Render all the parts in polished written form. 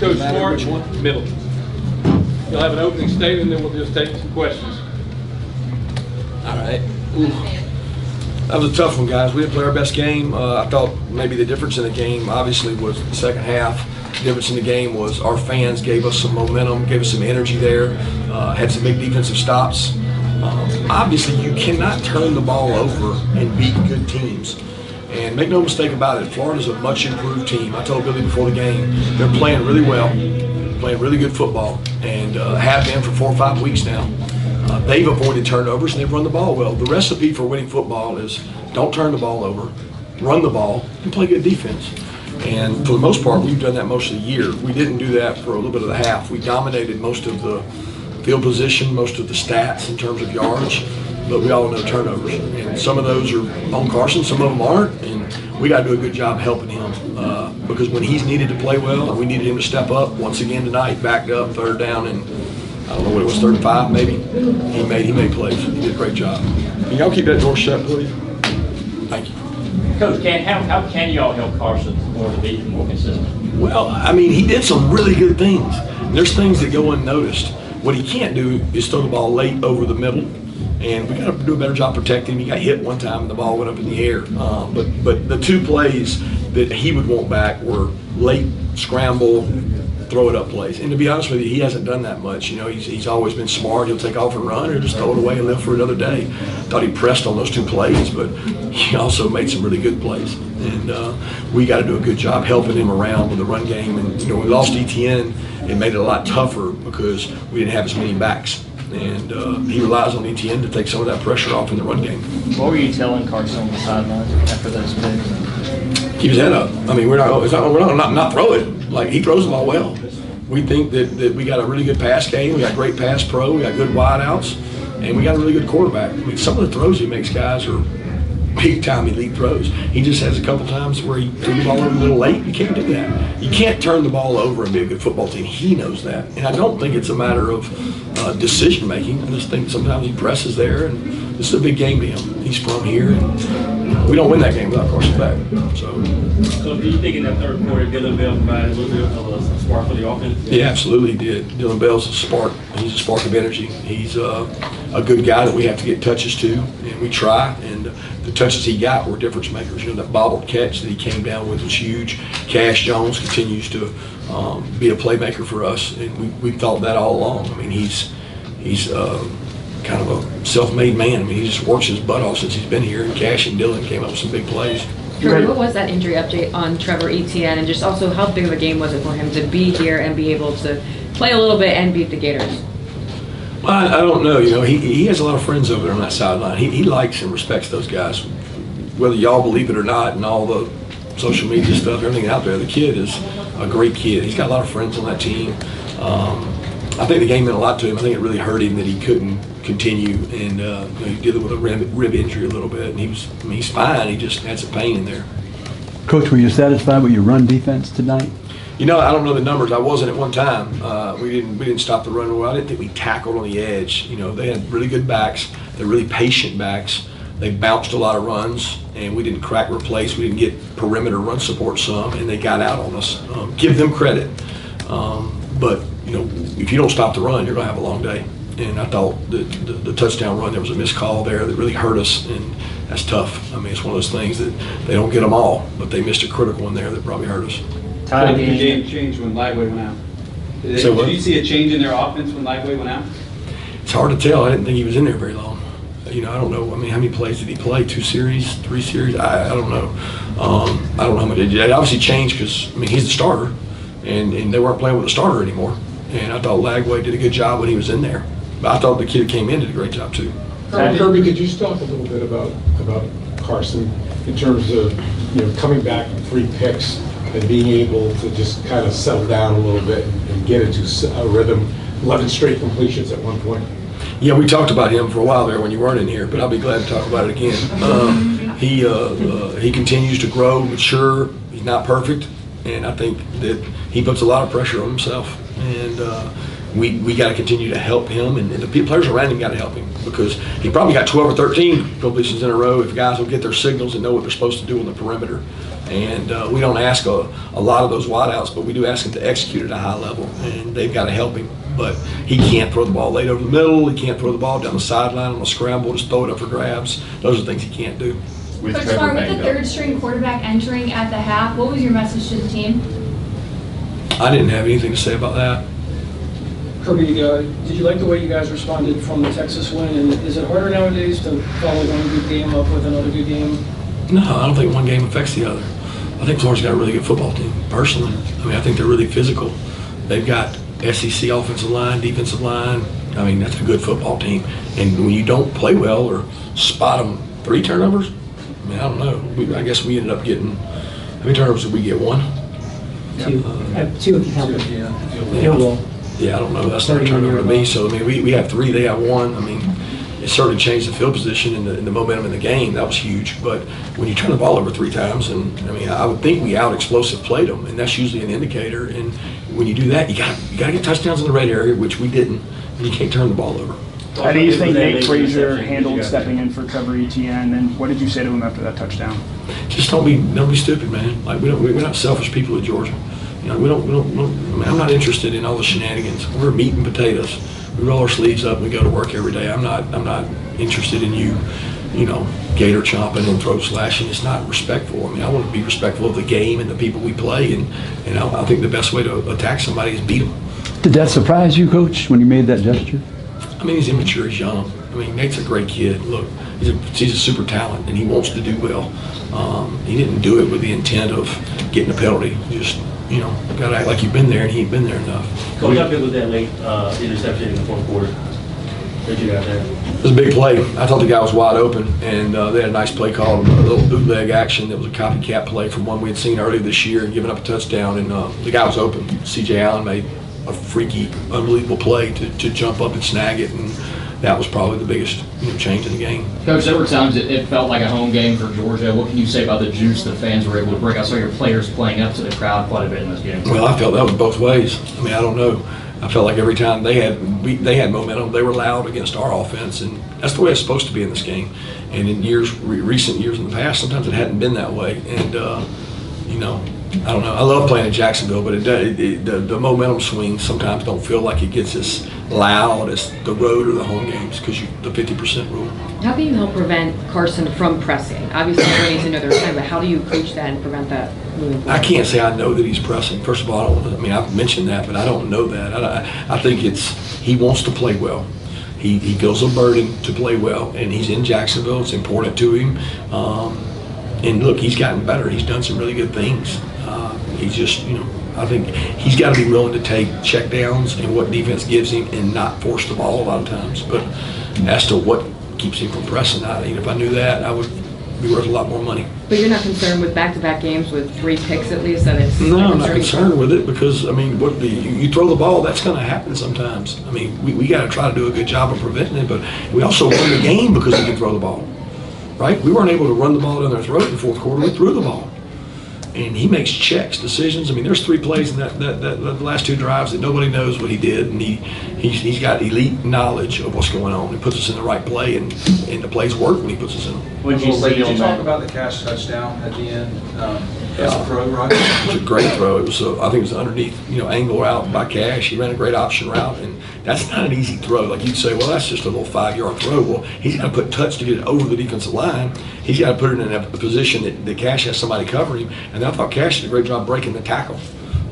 Coach Smart, middle. You'll have an opening statement, then we'll just take some questions. All right. Ooh. That was a tough one, guys. We didn't play our best game. I thought maybe the difference in the game, obviously, was the second half. The difference in the game was our fans gave us some momentum, gave us some energy there, had some big defensive stops. Obviously, you cannot turn the ball over and beat good teams. And make no mistake about it, Florida's a much improved team. I told Billy before the game, they're playing really well, playing really good football, and have been for 4 or 5 weeks now. They've avoided turnovers and they've run the ball well. The recipe for winning football is don't turn the ball over, run the ball, and play good defense. And for the most part, we've done that most of the year. We didn't do that for a little bit of the half. We dominated most of the field position, most of the stats in terms of yards, but we all know turnovers. And some of those are on Carson, some of them aren't, and we got to do a good job helping him because when he's needed to play well, we needed him to step up. Once again tonight, backed up, third down, and I don't know what it was, 35 maybe. He made plays. He did a great job. Can y'all keep that door shut, please? Thank you. Coach, how can y'all help Carson more to be more consistent? Well, I mean, he did some really good things. There's things that go unnoticed. What he can't do is throw the ball late over the middle, and we got to do a better job protecting him. He got hit one time and the ball went up in the air. But the 2 plays that he would want back were late scramble, throw it up plays. And to be honest with you, he hasn't done that much. You know, he's always been smart. He'll take off and run or just throw it away and live for another day. Thought he pressed on those 2 plays, but he also made some really good plays. And we got to do a good job helping him around with the run game. And, you know, we lost ETN. It made it a lot tougher because we didn't have as many backs. And he relies on ETN to take some of that pressure off in the run game. What were you telling Carson on the sideline after those picks? Keep his head up. I mean, we're not throw it. Like, he throws the ball well. We think that we got a really good pass game. We got great pass pro. We got good wideouts, and we got a really good quarterback. I mean, some of the throws he makes, guys, are big-time elite throws. He just has a couple times where he threw the ball over a little late. You can't do that. You can't turn the ball over and be a good football team. He knows that, and I don't think it's a matter of decision-making. I just think sometimes he presses there, and this is a big game to him. He's from here, and we don't win that game without Carson Beck. So do you think in that third quarter, Dylan Bell provided a little bit of a spark for the offense? Yeah, absolutely he did. Dylan Bell's a spark. He's a spark of energy. He's a good guy that we have to get touches to, and we try. And the touches he got were difference makers. You know, that bobbled catch that he came down with was huge. Cash Jones continues to be a playmaker for us, and we thought that all along. I mean, he's kind of a self-made man. I mean, he just works his butt off since he's been here, and Cash and Dylan came up with some big plays. Kirby, what was that injury update on Trevor Etienne, and just also how big of a game was it for him to be here and be able to play a little bit and beat the Gators? Well, I don't know. You know, he has a lot of friends over there on that sideline. He likes and respects those guys. Whether y'all believe it or not, and all the social media stuff, everything out there, the kid is a great kid. He's got a lot of friends on that team. I think the game meant a lot to him. I think it really hurt him that he couldn't continue, and you know, he dealing with a rib injury a little bit. And he's fine. He just had some pain in there. Coach, were you satisfied with your run defense tonight? You know, I don't know the numbers. I wasn't at one time. We didn't stop the run well. I didn't think we tackled on the edge. You know, they had really good backs. They're really patient backs. They bounced a lot of runs, and we didn't crack replace. We didn't get perimeter run support some, and they got out on us. Give them credit. But, you know, if you don't stop the run, you're going to have a long day. And I thought the touchdown run, there was a missed call there that really hurt us, and that's tough. I mean, it's one of those things that they don't get them all, but they missed a critical one there that probably hurt us. How did the game change when Lightweight went out? Did you see a change in their offense when Lightweight went out? It's hard to tell. I didn't think he was in there very long. You know, I don't know. I mean, how many plays did he play? 2 series, 3 series? I don't know. I don't know how much. It obviously changed because, I mean, he's the starter, and they weren't playing with a starter anymore. And I thought Lagway did a good job when he was in there. But I thought the kid came in did a great job too. Kirby, could you just talk a little bit about Carson in terms of, you know, coming back from 3 picks and being able to just kind of settle down a little bit and get into a rhythm, 11 straight completions at one point? Yeah, we talked about him for a while there when you weren't in here, but I'll be glad to talk about it again. He continues to grow, mature. He's not perfect, and I think that he puts a lot of pressure on himself. And we got to continue to help him, and the players around him got to help him because he probably got 12 or 13 completions in a row if guys will get their signals and know what they're supposed to do on the perimeter. And we don't ask a lot of those wideouts, but we do ask him to execute at a high level, and they've got to help him. But he can't throw the ball late over the middle. He can't throw the ball down the sideline on a scramble, just throw it up for grabs. Those are things he can't do. Coach Farr, with the third string quarterback entering at the half, what was your message to the team? I didn't have anything to say about that. Kirby, did you like the way you guys responded from the Texas win? And is it harder nowadays to follow one good game up with another good game? No, I don't think one game affects the other. I think Florida's got a really good football team, personally. I mean, I think they're really physical. They've got SEC offensive line, defensive line. I mean, that's a good football team. And when you don't play well or spot them 3 turnovers, I mean, I don't know. I guess we ended up getting, how many turnovers did we get? 1? 2 if you count the Yeah, I don't know. That's not a turnover to me. So, I mean, we have 3, they have 1. I mean, it certainly changed the field position and the momentum in the game. That was huge. But when you turn the ball over 3 times, and I mean, I would think we out-explosive played them, and that's usually an indicator. And when you do that, you got to get touchdowns in the red area, which we didn't, and you can't turn the ball over. How do you think Nate Fraser handled stepping in for Trevor Etienne, and what did you say to him after that touchdown? Just don't be stupid, man. Like we're not selfish people at Georgia. You know, we don't. I mean, I'm not interested in all the shenanigans. We're meat and potatoes. We roll our sleeves up and we go to work every day. I'm not interested in you know, gator chomping and throat slashing. It's not respectful. I mean, I want to be respectful of the game and the people we play, and I think the best way to attack somebody is beat them. Did that surprise you, Coach, when you made that gesture? I mean, he's immature, he's young. I mean, Nate's a great kid. Look, he's a super talent, and he wants to do well. He didn't do it with the intent of getting a penalty. Just, you know, got to act like you've been there, and he ain't been there enough. Coach, how big was that late interception in the fourth quarter that you got there? It was a big play. I thought the guy was wide open, and they had a nice play called, a little bootleg action. That was a copycat play from one we had seen earlier this year, giving up a touchdown, and the guy was open. C.J. Allen made a freaky, unbelievable play to jump up and snag it, and that was probably the biggest change in the game. Coach, there were times it felt like a home game for Georgia. What can you say about the juice the fans were able to bring? I saw your players playing up to the crowd quite a bit in this game. Well, I felt that was both ways. I mean, I don't know. I felt like every time they had momentum, they were loud against our offense, and that's the way it's supposed to be in this game. And in recent years in the past, sometimes it hadn't been that way. And you know, I don't know. I love playing in Jacksonville, but the momentum swings sometimes don't feel like it gets as loud as the road or the home games because the 50% rule. How can you help prevent Carson from pressing? Obviously, everybody needs to know their time, but how do you coach that and prevent that moving forward? I can't say I know that he's pressing. First of all, I've mentioned that, but I don't know that. I think he wants to play well. He feels a burden to play well, and he's in Jacksonville. It's important to him. And look, he's gotten better. He's done some really good things. He's just, I think he's got to be willing to take checkdowns and what defense gives him and not force the ball a lot of times. But as to what keeps him from pressing, if I knew that, I would be worth a lot more money. But you're not concerned with back-to-back games with 3 picks at least? No, I'm not concerned with it because, you throw the ball, that's going to happen sometimes. We got to try to do a good job of preventing it, but we also won the game because we can throw the ball, right? We weren't able to run the ball down their throat in the fourth quarter. We threw the ball. And he makes checks, decisions. There's 3 plays in the last 2 drives that nobody knows what he did, and he's got elite knowledge of what's going on. He puts us in the right play, and the plays work when he puts us in them. Did you talk about the Cash touchdown at the end? As a throw, right? It was a great throw. It was, I think it was underneath, angle route by Cash. He ran a great option route, and that's not an easy throw. Like you'd say, well, that's just a little 5-yard throw. Well, he's got to put touch to get it over the defensive line. He's got to put it in a position that Cash has somebody covering him. And I thought Cash did a great job breaking the tackle.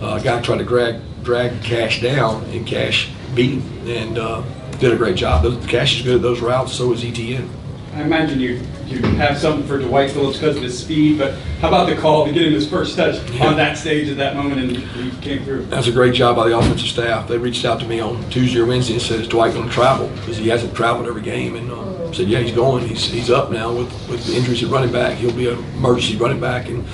A guy tried to drag Cash down, and Cash beat him and did a great job. Cash is good at those routes, so is Etienne. I imagine you have something for Dwight Phillips because of his speed, but how about the call to get him his first touch on that stage at that moment, and he came through? That's a great job by the offensive staff. They reached out to me on Tuesday or Wednesday and said, is Dwight going to travel? Because he hasn't traveled every game. And said, yeah, he's going. He's up now with the injuries at running back. He'll be an emergency running back. And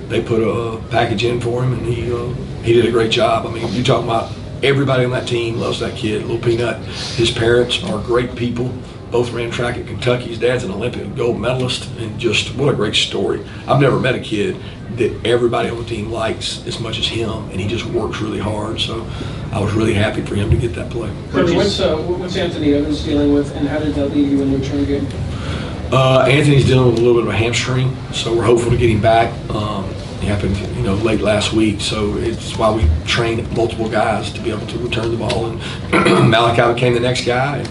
they put a package in for him, and he did a great job. You're talking about everybody on that team loves that kid, Little Peanut. His parents are great people. Both ran track at Kentucky. His dad's an Olympic gold medalist, and just what a great story. I've never met a kid that everybody on the team likes as much as him, and he just works really hard. So I was really happy for him to get that play. Kirby, what's Anthony Evans dealing with, and how did that leave you in the return game? Anthony's dealing with a little bit of a hamstring, so we're hopeful to get him back. It happened, late last week, so it's why we train multiple guys to be able to return the ball. And Malachi became the next guy, and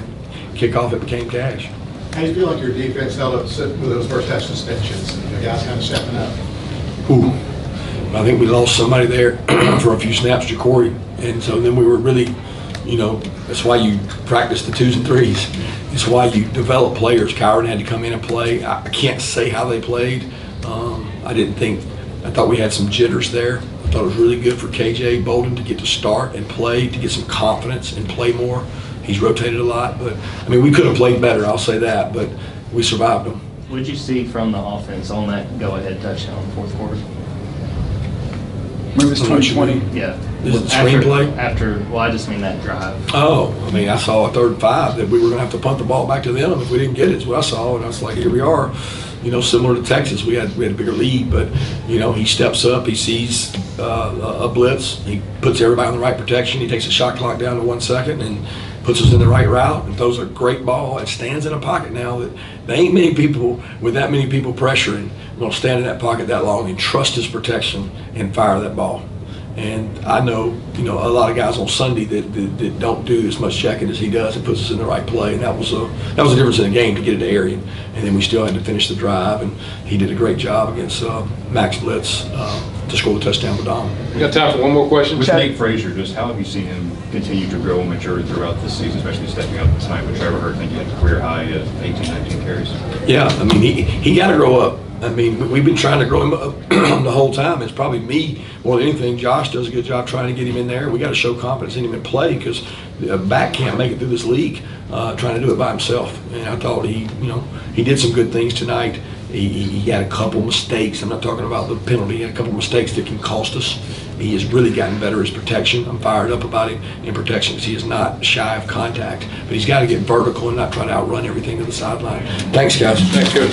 kickoff it became Cash. How do you feel like your defense held up with those first half suspensions and the guys kind of stepping up? Ooh, I think we lost somebody there for a few snaps, Ja'Cory, and so then we were really, that's why you practice the 2s and 3s. It's why you develop players. Kyron had to come in and play. I can't say how they played. I thought we had some jitters there. I thought it was really good for KJ Bolden to get to start and play, to get some confidence and play more. He's rotated a lot, but we could have played better, I'll say that, but we survived them. What did you see from the offense on that go-ahead touchdown in the fourth quarter? Remember this 2020? Yeah. This is the screenplay? I just mean that drive. Oh, I saw a 3rd and 5 that we were going to have to punt the ball back to them if we didn't get it, is what I saw, and I was like, here we are. Similar to Texas, we had a bigger lead, but, he steps up, he sees a blitz, he puts everybody on the right protection, he takes the shot clock down to 1 second and puts us in the right route and throws a great ball. It stands in a pocket now that there ain't many people with that many people pressuring going to stand in that pocket that long and trust his protection and fire that ball. And I know, a lot of guys on Sunday that don't do as much checking as he does. It puts us in the right play, and that was a difference in the game to get it to Arian. And then we still had to finish the drive, and he did a great job against Max Blitz to score the touchdown for Dom. We got time for one more question. With Nate Fraser, just how have you seen him continue to grow and mature throughout this season, especially stepping up tonight with Trevor Hurt? I think he had a career high of 18, 19 carries. Yeah, he got to grow up. We've been trying to grow him up the whole time. It's probably me more than anything. Josh does a good job trying to get him in there. We got to show confidence in him and play, because a back can't make it through this league trying to do it by himself. And I thought he did some good things tonight. He had a couple mistakes. I'm not talking about the penalty. He had a couple mistakes that can cost us. He has really gotten better at his protection. I'm fired up about him in protection, because he is not shy of contact. But he's got to get vertical and not try to outrun everything to the sideline. Thanks, guys. Thanks, Coach.